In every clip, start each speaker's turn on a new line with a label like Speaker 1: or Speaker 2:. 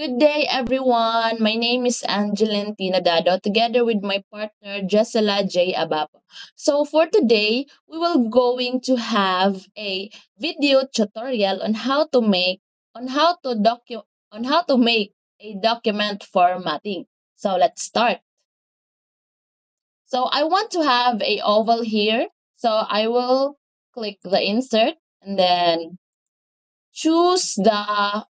Speaker 1: Good day, everyone. My name is Angeline Tinadado, together with my partner Jessela J. Abapo. So for today, we will going to have a video tutorial on how to make a document formatting. So let's start. So I want to have a oval here. So I will click the insert and then choose the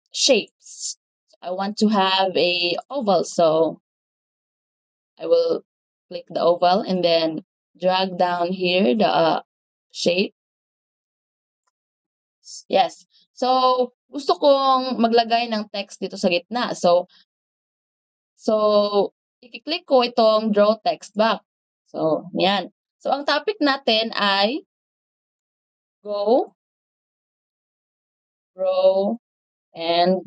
Speaker 1: shapes. I want to have a oval, so I will click the oval and then drag down here the shape. Yes. So, gusto kong maglagay ng text dito sa gitna. So i-click ko itong draw text box. So, yan. So, ang topic natin ay go, grow, and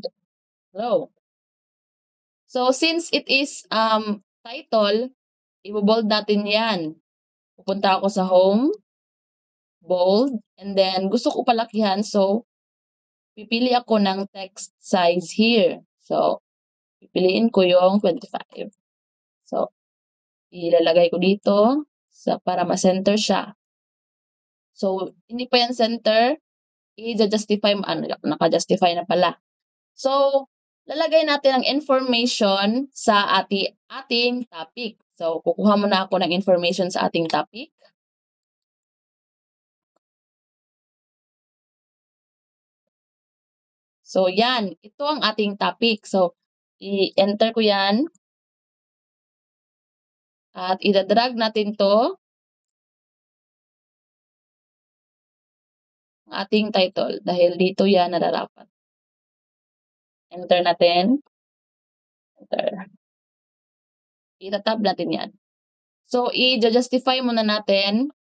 Speaker 1: glow. So, since it is title, i-bold natin yan. Pupunta ako sa home, bold, and then gusto ko palakihan, so pipili ako ng text size here. So, pipiliin ko yung 25. So, ilalagay ko dito para ma-center siya. So, hindi pa yan center, i-justify mo, naka-justify na pala. So, lalagay natin ang information sa ating topic. So, kukuha muna ako ng information sa ating topic. So, yan. Ito ang ating topic. So, i-enter ko yan. At i-drag natin to. Ang ating title. Dahil dito yan nararapat. Enter natin. Enter. Itatab natin yan. So, i-justify muna natin.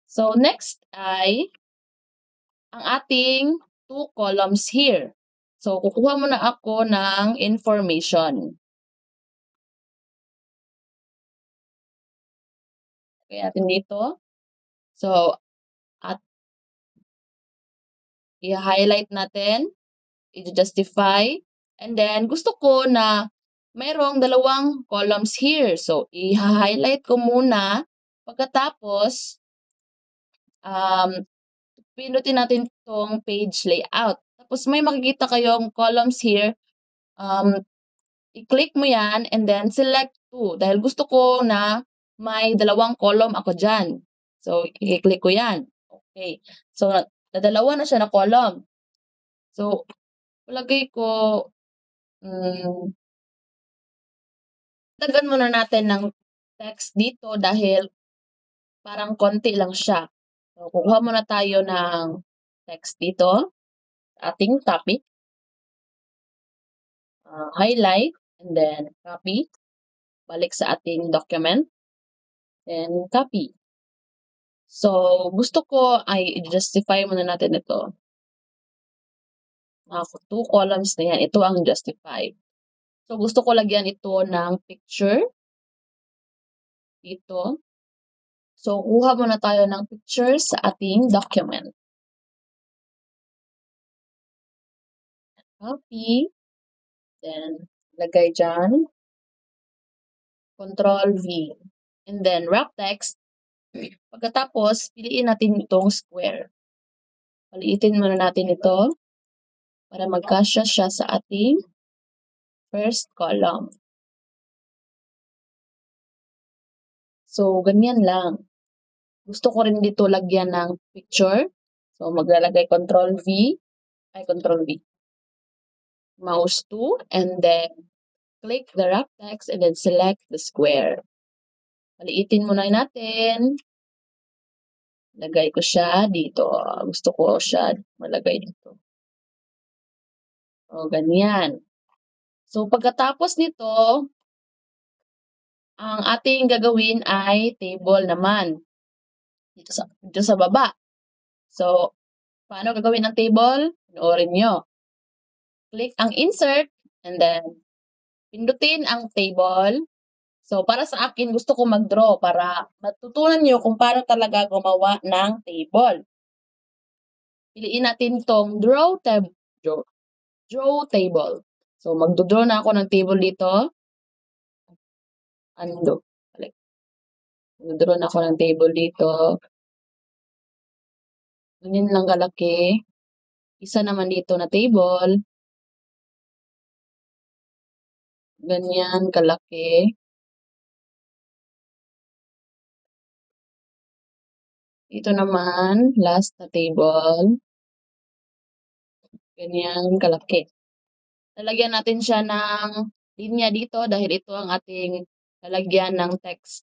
Speaker 1: So, next ay ang ating 2 columns here. So, kukuha muna ako ng information. Kaya natin dito. So, at i-highlight natin, i-justify, and then gusto ko na mayroong 2 columns here. So, i-highlight ko muna. Pagkatapos, pinutin natin itong page layout. Tapos may makikita kayong columns here. I-click mo yan and then select 2. Dahil gusto ko na may 2 column ako dyan. So, i-click ko yan. Okay. So, nadalawa na siya na column. So, palagay ko, tagan muna natin ng text dito dahil parang konti lang siya. So, kukuha muna tayo ng text dito, ating topic, highlight, and then copy, balik sa ating document, and copy. So, gusto ko ay i-justify muna natin ito. 2 columns na yan, ito ang justify. So, gusto ko lagyan ito ng picture, dito. So, kuha muna tayo ng picture sa ating document. Copy. Then, lagay dyan. Control-V. And then, wrap text. Pagkatapos, piliin natin itong square. Paliitin muna natin ito para magkasya siya sa ating first column. So, ganyan lang. Gusto ko rin dito lagyan ng picture. So, maglalagay Control-V. Mouse 2. And then, click the wrap text and then select the square. Paliitin muna natin. Lagay ko siya dito. Gusto ko siya malagay dito. O, ganyan. So, pagkatapos nito, ang ating gagawin ay table naman. Dito sa baba. So, paano gagawin ang table? Panoorin nyo. Click ang insert and then pindutin ang table. So, para sa akin, gusto ko mag-draw para matutunan nyo kung paano talaga gumawa ng table. piliin natin tong draw table. So, magdo-draw na ako ng table dito. Balik. Magdo-draw na ako ng table dito. Ganyan lang kalaki. Isa naman dito na table. Ganyan kalaki. Dito naman, last na table. Ganyan kalaki. Lalagyan natin siya ng linya dito dahil ito ang ating lalagyan ng text.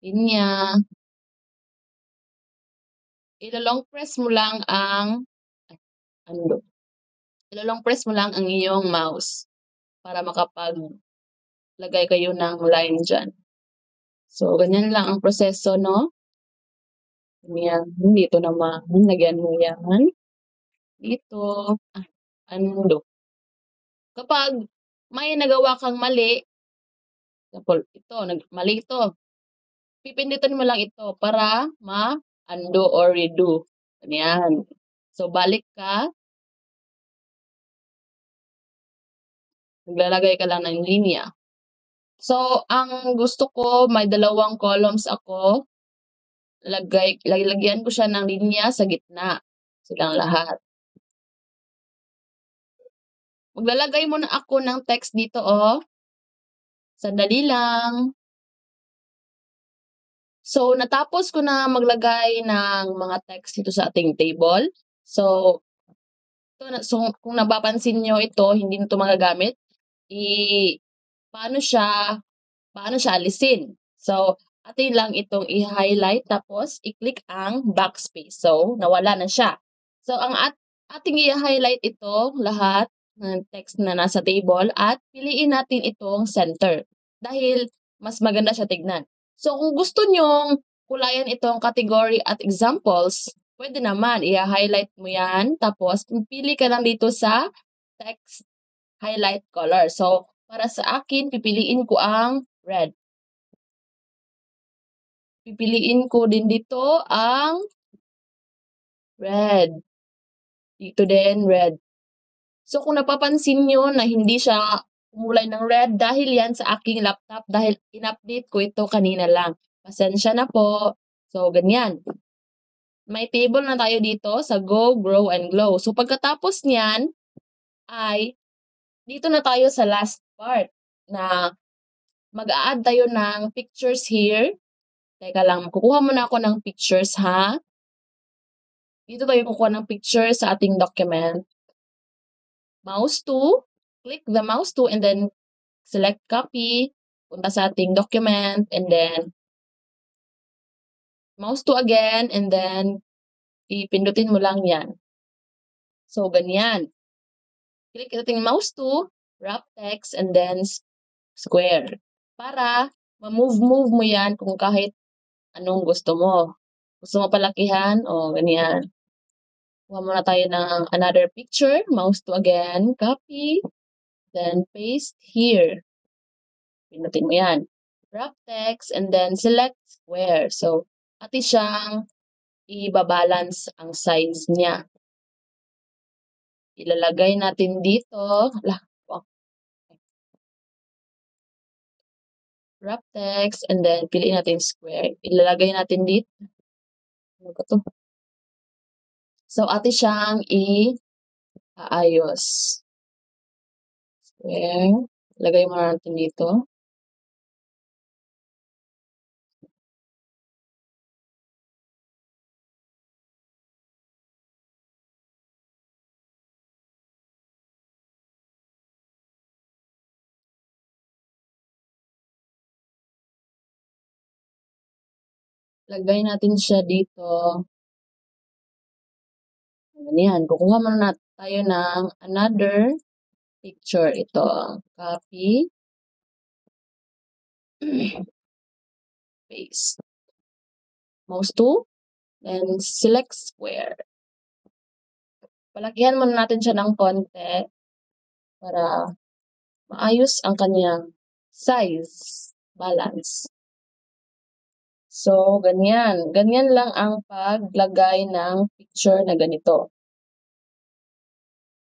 Speaker 1: Linya. Ilo-long press mo lang ang ilo-long press mo lang ang iyong mouse para makapaglagay kayo ng line dyan. So, ganyan lang ang proseso, no? Ganyan. Dito naman, lagyan mo yan. Dito. Kapag may nagawa kang mali, mali ito. Pipindutin mo lang ito para ma-undo or redo. Ganyan. So, balik ka. Maglalagay ka lang ng linya. So, ang gusto ko, may dalawang columns ako. Lagyan ko siya ng linya sa gitna. Silang lahat. Maglalagay muna ako ng text dito, oh. Sandali lang. So, natapos ko na maglagay ng mga text dito sa ating table. So, kung napapansin nyo ito, hindi na ito magagamit. Paano siya alisin? So, atin lang itong i-highlight tapos i-click ang backspace. So, nawala na siya. So, ang ating i-highlight ito lahat ng text na nasa table at piliin natin itong center dahil mas maganda siya tignan. So, kung gusto nyong kulayan itong category at examples, pwede naman i-highlight mo yan tapos pili ka lang dito sa text highlight color. So, para sa akin, pipiliin ko ang red. Pipiliin ko din dito ang red. Dito din, red. So, kung napapansin nyo na hindi siya kumulay ng red dahil yan sa aking laptop dahil in-update ko ito kanina lang. Pasensya na po. So, ganyan. May table na tayo dito sa Go, Grow, and Glow. So, pagkatapos niyan ay dito na tayo sa last part na mag-a-add tayo ng pictures here. Teka lang, kukuha muna ako ng pictures, ha? Dito tayo kukuha ng picture sa ating document. Mouse to, click the mouse to, and then select copy, punta sa ating document, and then mouse to again, and then ipindutin mo lang yan. So, ganyan. Click natin mouse to, wrap text, and then square. Para ma-move mo yan kung kahit anong gusto mo. Gusto mo palakihan? O, ganyan. Kuha muna tayo ng another picture. Mouse to again. Copy. Then paste here. Pinutin mo yan. Wrap text and then select square. So, ati siyang i-balance ang size niya. Ilalagay natin dito. Wrap text and then piliin natin square. Ilalagay natin dito. Ano ba to? So, ate siyang i-aayos. Square. Lagay muna natin dito. Lagay natin siya dito. Ganyan. Kukuha muna tayo ng another picture. Ito. Copy. Paste. Mouse to. Then select square. Palakihan muna natin siya ng konti para maayos ang kanyang size. Balance. So, ganyan. Ganyan lang ang paglagay ng picture na ganito.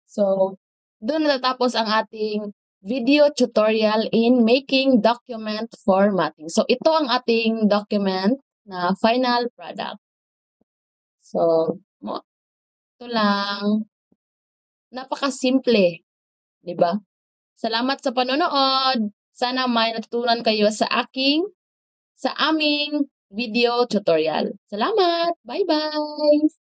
Speaker 1: So, doon natatapos ang ating video tutorial in making document formatting. So, ito ang ating document na final product. So, ito lang. Napakasimple, 'di ba? Salamat sa panonood. Sana may natutunan kayo sa aming video tutorial. Salamat. Bye-bye.